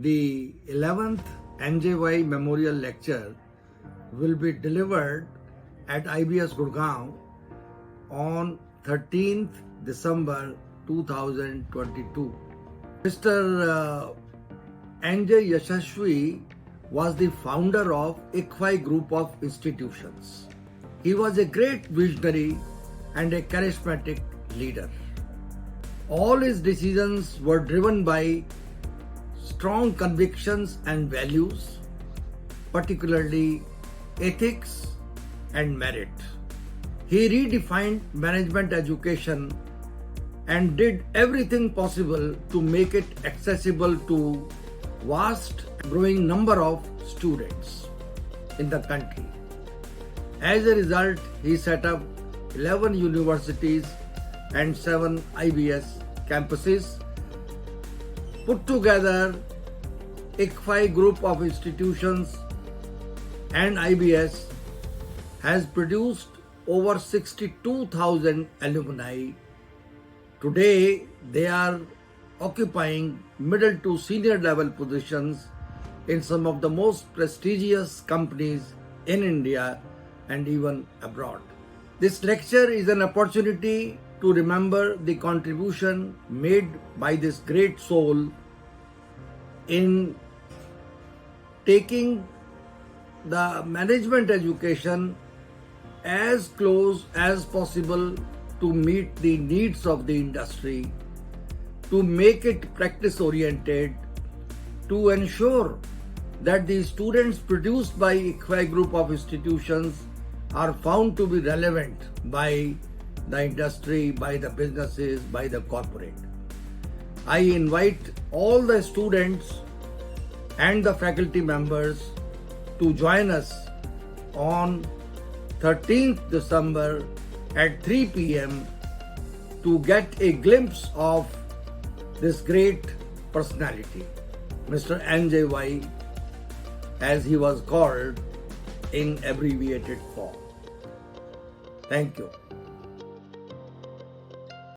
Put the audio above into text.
The 11th NJY Memorial Lecture will be delivered at IBS Gurgaon on 13th December 2022. Mr. NJ Yasawy was the founder of ICFI Group of Institutions. He was a great visionary and a charismatic leader. All his decisions were driven by strong convictions and values, particularly ethics and merit. He redefined management education and did everything possible to make it accessible to vast growing number of students in the country. As a result, he set up 11 universities and 7 IBS campuses. Put together, ICFI Group of Institutions and IBS has produced over 62,000 alumni. Today, they are occupying middle to senior level positions in some of the most prestigious companies in India and even abroad. This lecture is an opportunity to remember the contribution made by this great soul in taking the management education as close as possible to meet the needs of the industry, to make it practice oriented, to ensure that the students produced by ICFI Group of Institutions are found to be relevant by the industry, by the businesses, by the corporate. I invite all the students and the faculty members to join us on 13th December at 3 p.m. to get a glimpse of this great personality, Mr. NJY, as he was called in abbreviated form. Thank you.